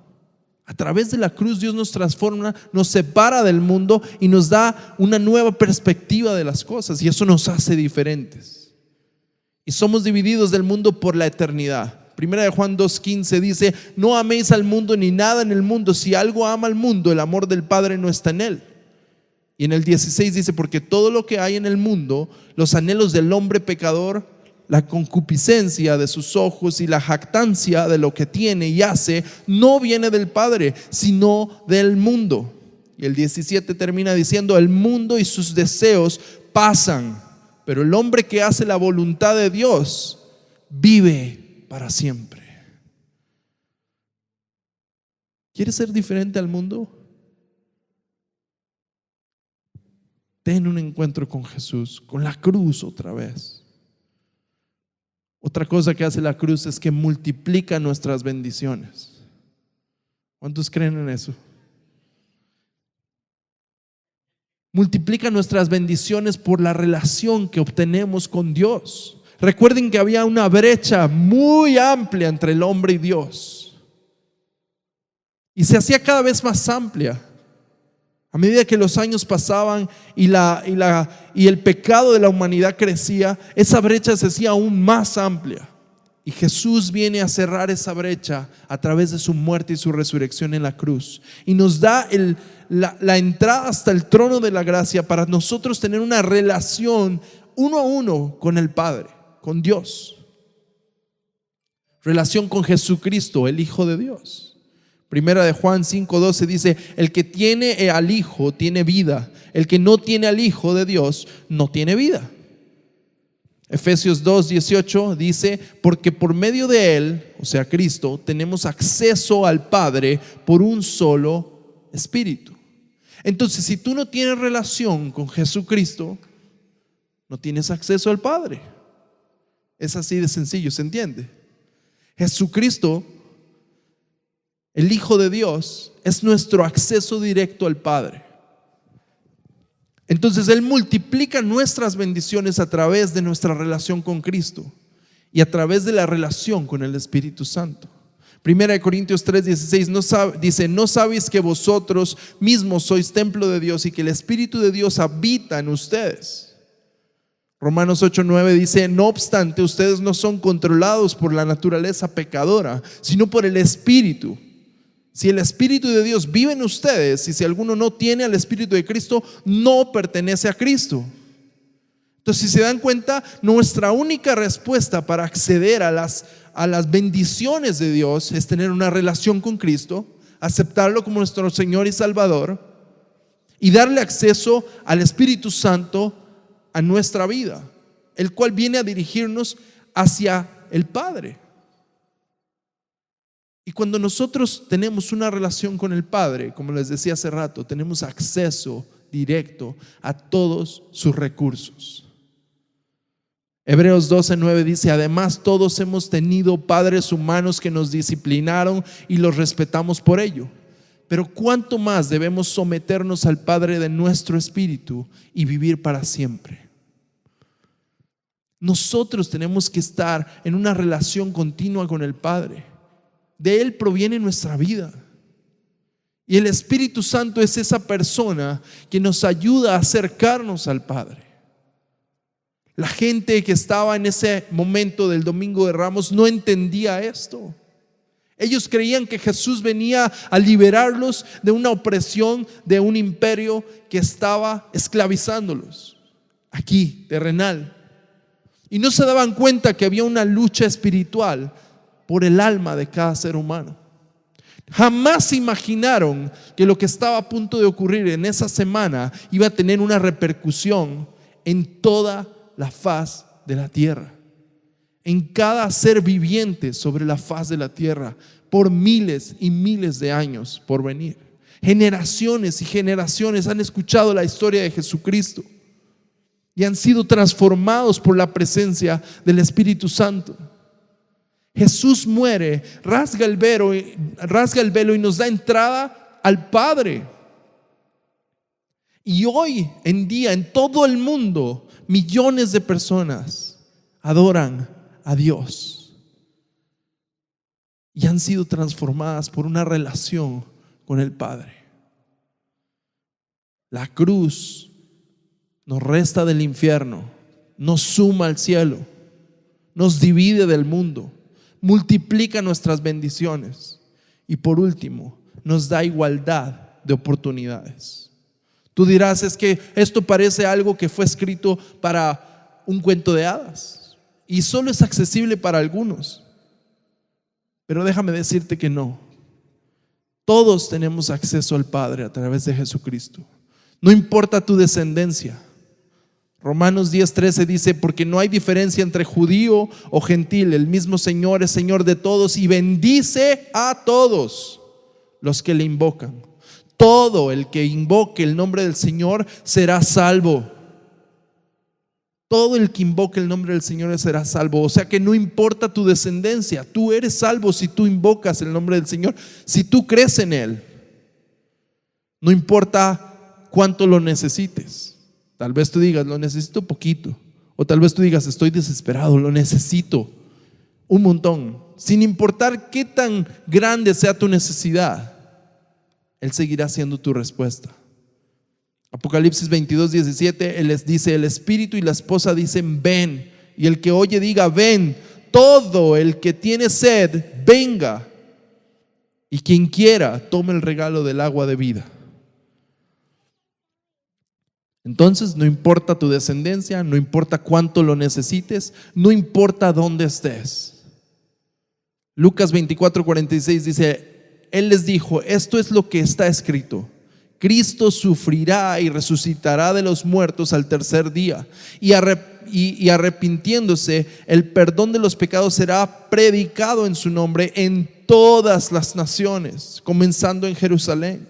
A través de la cruz Dios nos transforma, nos separa del mundo y nos da una nueva perspectiva de las cosas, y eso nos hace diferentes. Y somos divididos del mundo por la eternidad. Primera de Juan 2:15 dice: no améis al mundo ni nada en el mundo. Si algo ama al mundo, el amor del Padre no está en él. Y en el 16 dice: porque todo lo que hay en el mundo, los anhelos del hombre pecador, la concupiscencia de sus ojos y la jactancia de lo que tiene y hace, no viene del Padre, sino del mundo. Y el 17 termina diciendo: el mundo y sus deseos pasan, pero el hombre que hace la voluntad de Dios vive para siempre. ¿Quieres ser diferente al mundo? Ten un encuentro con Jesús, con la cruz otra vez. Otra cosa que hace la cruz es que multiplica nuestras bendiciones. ¿Cuántos creen en eso? Multiplica nuestras bendiciones por la relación que obtenemos con Dios. Recuerden que había una brecha muy amplia entre el hombre y Dios, y se hacía cada vez más amplia a medida que los años pasaban y el pecado de la humanidad crecía. Esa brecha se hacía aún más amplia, y Jesús viene a cerrar esa brecha a través de su muerte y su resurrección en la cruz, y nos da la entrada hasta el trono de la gracia para nosotros tener una relación uno a uno con el Padre, con Dios. Relación con Jesucristo, el Hijo de Dios. Primera de Juan 5:12 dice: el que tiene al Hijo tiene vida, el que no tiene al Hijo de Dios no tiene vida. Efesios 2:18 dice: porque por medio de Él, o sea Cristo, tenemos acceso al Padre por un solo Espíritu. Entonces, si tú no tienes relación con Jesucristo, no tienes acceso al Padre. Es así de sencillo, ¿se entiende? Jesucristo, el Hijo de Dios, es nuestro acceso directo al Padre. Entonces Él multiplica nuestras bendiciones a través de nuestra relación con Cristo y a través de la relación con el Espíritu Santo. 1 Corintios 3:16 dice: ¿no sabéis que vosotros mismos sois templo de Dios y que el Espíritu de Dios habita en ustedes? Romanos 8:9 dice: no obstante, ustedes no son controlados por la naturaleza pecadora, sino por el Espíritu. Si el Espíritu de Dios vive en ustedes, y si alguno no tiene al Espíritu de Cristo, no pertenece a Cristo. Entonces, si se dan cuenta, nuestra única respuesta para acceder a las bendiciones de Dios es tener una relación con Cristo, aceptarlo como nuestro Señor y Salvador y darle acceso al Espíritu Santo a nuestra vida, el cual viene a dirigirnos hacia el Padre. Y cuando nosotros tenemos una relación con el Padre, como les decía hace rato, tenemos acceso directo a todos sus recursos. Hebreos 12:9 dice: además todos hemos tenido padres humanos que nos disciplinaron y los respetamos por ello. Pero cuánto más debemos someternos al Padre de nuestro espíritu y vivir para siempre. Nosotros tenemos que estar en una relación continua con el Padre. De Él proviene nuestra vida. Y el Espíritu Santo es esa persona que nos ayuda a acercarnos al Padre. La gente que estaba en ese momento del Domingo de Ramos no entendía esto. Ellos creían que Jesús venía a liberarlos de una opresión, de un imperio que estaba esclavizándolos aquí, terrenal. Y no se daban cuenta que había una lucha espiritual por el alma de cada ser humano. Jamás se imaginaron que lo que estaba a punto de ocurrir en esa semana iba a tener una repercusión en toda la faz de la tierra, en cada ser viviente sobre la faz de la tierra, por miles y miles de años por venir. Generaciones y generaciones han escuchado la historia de Jesucristo y han sido transformados por la presencia del Espíritu Santo. Jesús muere, rasga el velo y nos da entrada al Padre. Y hoy en día en todo el mundo millones de personas adoran a Dios y han sido transformadas por una relación con el Padre. La cruz nos resta del infierno, nos suma al cielo, nos divide del mundo, multiplica nuestras bendiciones y por último nos da igualdad de oportunidades. Tú dirás: es que esto parece algo que fue escrito para un cuento de hadas y solo es accesible para algunos. Pero déjame decirte que no. Todos tenemos acceso al Padre a través de Jesucristo. No importa tu descendencia. Romanos 10:13 dice: porque no hay diferencia entre judío o gentil, el mismo Señor es Señor de todos y bendice a todos los que le invocan. Todo el que invoque el nombre del Señor será salvo. Todo el que invoque el nombre del Señor será salvo. O sea que no importa tu descendencia, tú eres salvo si tú invocas el nombre del Señor, si tú crees en Él. No importa cuánto lo necesites. Tal vez tú digas: lo necesito poquito. O tal vez tú digas: estoy desesperado, lo necesito un montón. Sin importar qué tan grande sea tu necesidad, Él seguirá siendo tu respuesta. Apocalipsis 22:17, Él les dice: el Espíritu y la esposa dicen: ven. Y el que oye diga: ven. Todo el que tiene sed, venga. Y quien quiera, tome el regalo del agua de vida. Entonces, no importa tu descendencia, no importa cuánto lo necesites, no importa dónde estés. Lucas 24:46 dice: Él les dijo: esto es lo que está escrito. Cristo sufrirá y resucitará de los muertos al tercer día, y y arrepintiéndose, el perdón de los pecados será predicado en su nombre en todas las naciones, comenzando en Jerusalén.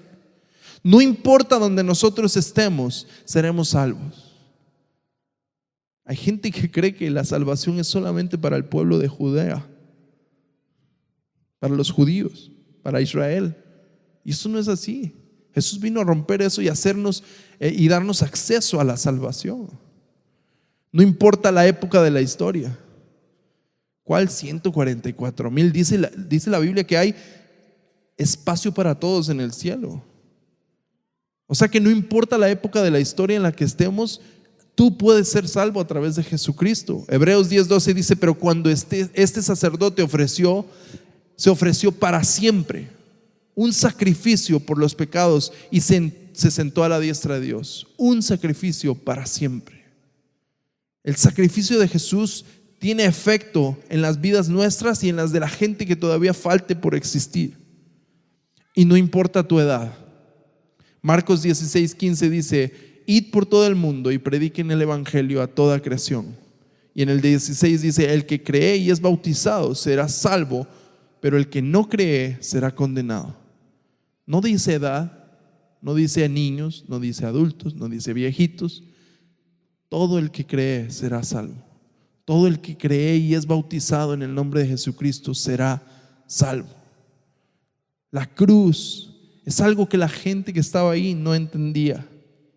No importa donde nosotros estemos, seremos salvos. Hay gente que cree que la salvación es solamente para el pueblo de Judea, para los judíos, para Israel. Y eso no es así. Jesús vino a romper eso y hacernos y darnos acceso a la salvación. No importa la época de la historia. ¿Cuál 144,000? Dice la Biblia que hay espacio para todos en el cielo. O sea que no importa la época de la historia en la que estemos, tú puedes ser salvo a través de Jesucristo. Hebreos 10:12 dice: pero cuando este sacerdote se ofreció para siempre un sacrificio por los pecados y se sentó a la diestra de Dios. Un sacrificio para siempre. El sacrificio de Jesús tiene efecto en las vidas nuestras y en las de la gente que todavía falte por existir. Y no importa tu edad. Marcos 16:15 dice: id por todo el mundo y prediquen el evangelio a toda creación. Y en el 16 dice: el que cree y es bautizado será salvo, pero el que no cree será condenado. No dice edad, no dice a niños, no dice adultos, no dice viejitos. Todo el que cree será salvo. Todo el que cree y es bautizado en el nombre de Jesucristo será salvo. La cruz es algo que la gente que estaba ahí no entendía.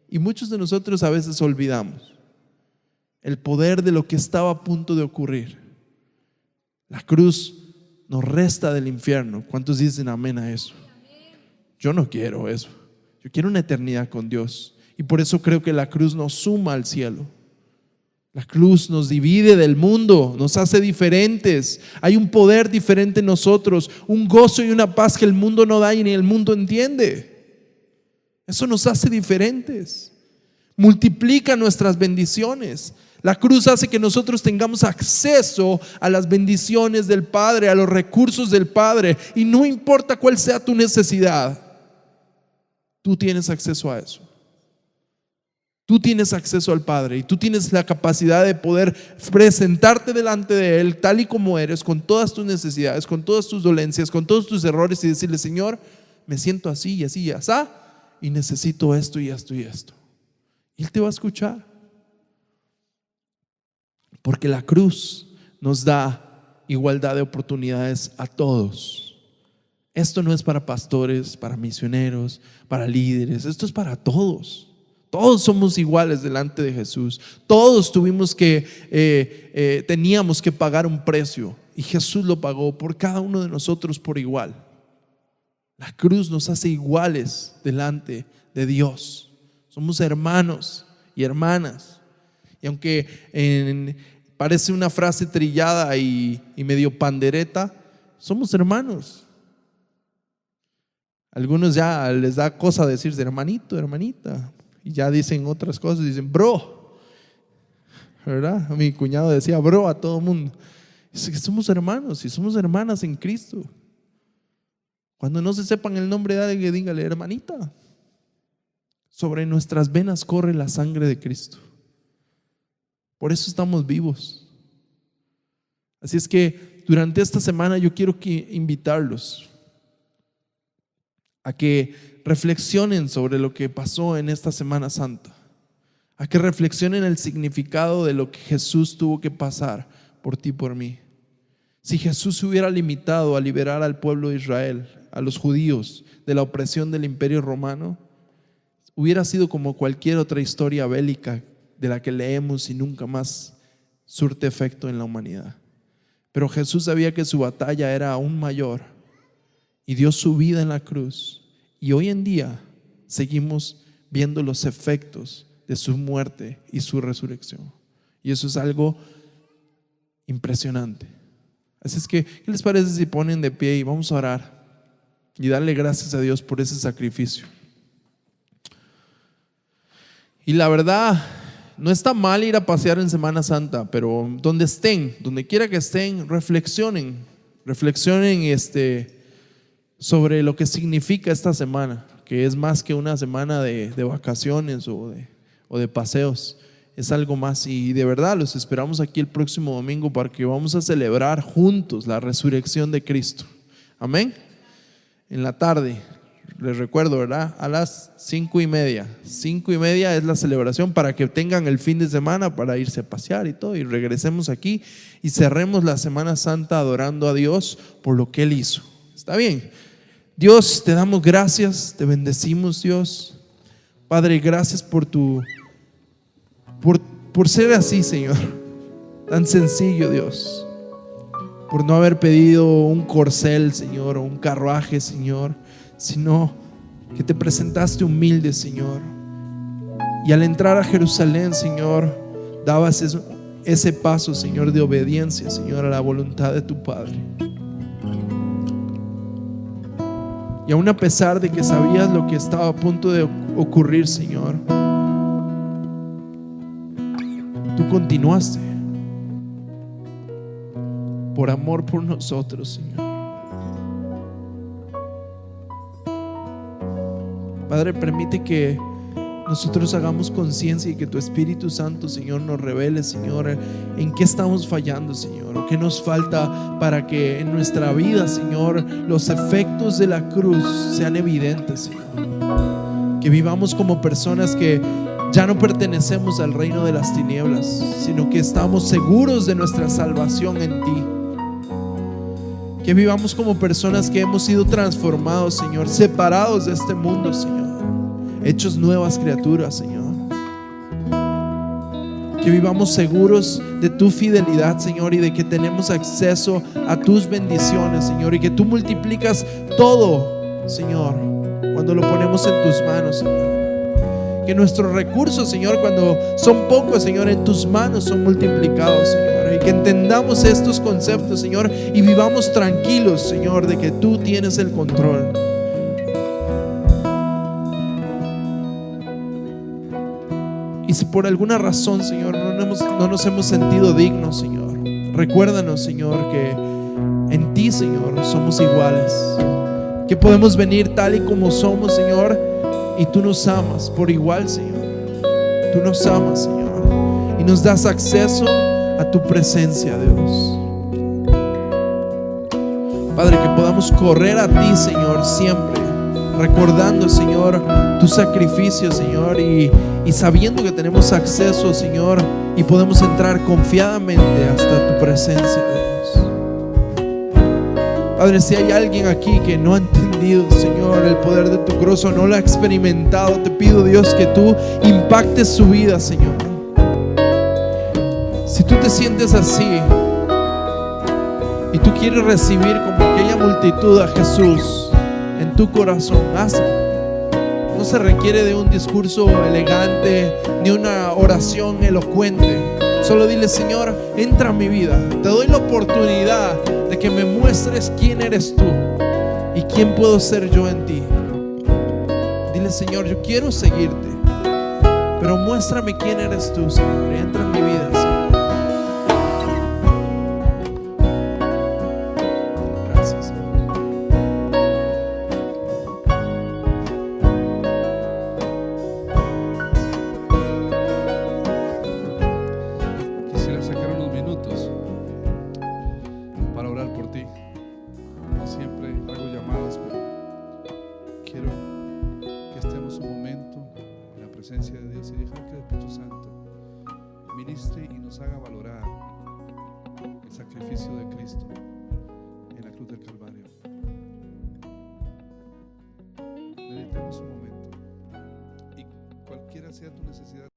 Y muchos de nosotros a veces olvidamos el poder de lo que estaba a punto de ocurrir. La cruz nos resta del infierno. ¿Cuántos dicen amén a eso? Yo no quiero eso. Yo quiero una eternidad con Dios. Y por eso creo que la cruz nos suma al cielo. La cruz nos divide del mundo, nos hace diferentes. Hay un poder diferente en nosotros, un gozo y una paz que el mundo no da y ni el mundo entiende. Eso nos hace diferentes. Multiplica nuestras bendiciones. La cruz hace que nosotros tengamos acceso a las bendiciones del Padre, a los recursos del Padre. Y no importa cuál sea tu necesidad, tú tienes acceso a eso. Tú tienes acceso al Padre y tú tienes la capacidad de poder presentarte delante de Él tal y como eres, con todas tus necesidades, con todas tus dolencias, con todos tus errores, y decirle: Señor, me siento así y así y así, y necesito esto y esto y esto. Y Él te va a escuchar. Porque la cruz nos da igualdad de oportunidades a todos. Esto no es para pastores, para misioneros, para líderes. Esto es para todos. Todos somos iguales delante de Jesús. Todos teníamos que pagar un precio, y Jesús lo pagó por cada uno de nosotros por igual. La cruz nos hace iguales delante de Dios. Somos hermanos y hermanas. Y aunque parece una frase trillada y medio pandereta, somos hermanos. Algunos ya les da cosa decirse hermanito, hermanita. Y ya dicen otras cosas, dicen bro, ¿verdad? Mi cuñado decía bro a todo mundo. Dice que somos hermanos y somos hermanas en Cristo. Cuando no se sepan el nombre de alguien, dígale hermanita. Sobre nuestras venas corre la sangre de Cristo. Por eso estamos vivos. Así es que durante esta semana yo quiero invitarlos a que reflexionen sobre lo que pasó en esta Semana Santa, a que reflexionen el significado de lo que Jesús tuvo que pasar por ti y por mí. Si Jesús se hubiera limitado a liberar al pueblo de Israel, a los judíos, de la opresión del Imperio Romano, hubiera sido como cualquier otra historia bélica de la que leemos y nunca más surte efecto en la humanidad. Pero Jesús sabía que su batalla era aún mayor y dio su vida en la cruz. Y hoy en día seguimos viendo los efectos de su muerte y su resurrección. Y eso es algo impresionante. Así es que, ¿qué les parece si ponen de pie y vamos a orar y darle gracias a Dios por ese sacrificio? Y la verdad, no está mal ir a pasear en Semana Santa, pero donde estén, donde quiera que estén, reflexionen sobre lo que significa esta semana, que es más que una semana de vacaciones o de paseos. es algo más. Y de verdad los esperamos aquí el próximo domingo para que vamos a celebrar juntos la resurrección de Cristo. Amén. En la tarde, les recuerdo, ¿verdad? A las 5:30. 5:30 es la celebración para que tengan el fin de semana para irse a pasear y todo. Y regresemos aquí y cerremos la Semana Santa adorando a Dios por lo que Él hizo. ¿Está bien? Dios, te damos gracias, te bendecimos, Dios. Padre, gracias por ser así, Señor. Tan sencillo, Dios. Por no haber pedido un corcel, Señor, o un carruaje, Señor, sino que te presentaste humilde, Señor. Y al entrar a Jerusalén, Señor, dabas ese paso, Señor, de obediencia, Señor, a la voluntad de tu Padre. Y aún a pesar de que sabías lo que estaba a punto de ocurrir, Señor, tú continuaste por amor por nosotros, Señor. Padre, permite que nosotros hagamos conciencia y que tu Espíritu Santo, Señor, nos revele, Señor, en qué estamos fallando, Señor, o qué nos falta para que en nuestra vida, Señor, los efectos de la cruz sean evidentes, Señor. Que vivamos como personas que ya no pertenecemos al reino de las tinieblas, sino que estamos seguros de nuestra salvación en ti. Que vivamos como personas que hemos sido transformados, Señor, separados de este mundo, Señor, hechos nuevas criaturas, Señor. Que vivamos seguros de tu fidelidad, Señor, y de que tenemos acceso a tus bendiciones, Señor, y que tú multiplicas todo, Señor, cuando lo ponemos en tus manos, Señor. Que nuestros recursos, Señor, cuando son pocos, Señor, en tus manos son multiplicados, Señor. Y que entendamos estos conceptos, Señor, y vivamos tranquilos, Señor, de que tú tienes el control. Y si por alguna razón, Señor, no nos hemos sentido dignos, Señor, recuérdanos, Señor, que en ti, Señor, somos iguales. Que podemos venir tal y como somos, Señor, y tú nos amas por igual, Señor. Tú nos amas, Señor, y nos das acceso a tu presencia, Dios. Padre, que podamos correr a ti, Señor, siempre, recordando, Señor, tu sacrificio, Señor, y sabiendo que tenemos acceso, Señor, y podemos entrar confiadamente hasta tu presencia, Dios. Padre, si hay alguien aquí que no ha entendido, Señor, el poder de tu cruz o no lo ha experimentado, te pido, Dios, que tú impactes su vida, Señor. Si tú te sientes así y tú quieres recibir como aquella multitud a Jesús en tu corazón, hazlo. No se requiere de un discurso elegante ni una oración elocuente. Solo dile: Señor, entra a mi vida. Te doy la oportunidad de que me muestres quién eres tú y quién puedo ser yo en ti. Dile: Señor, yo quiero seguirte, pero muéstrame quién eres tú, Señor, y entra en mi vida, Señor. Gracias, Señor. Quisiera sacar unos minutos para orar por ti. No siempre hago llamadas, pero quiero que estemos un momento en la presencia de Dios y dejar que el Espíritu Santo ministre y nos haga valorar el sacrificio de Cristo en la cruz del Calvario. Meditemos un momento y cualquiera sea tu necesidad.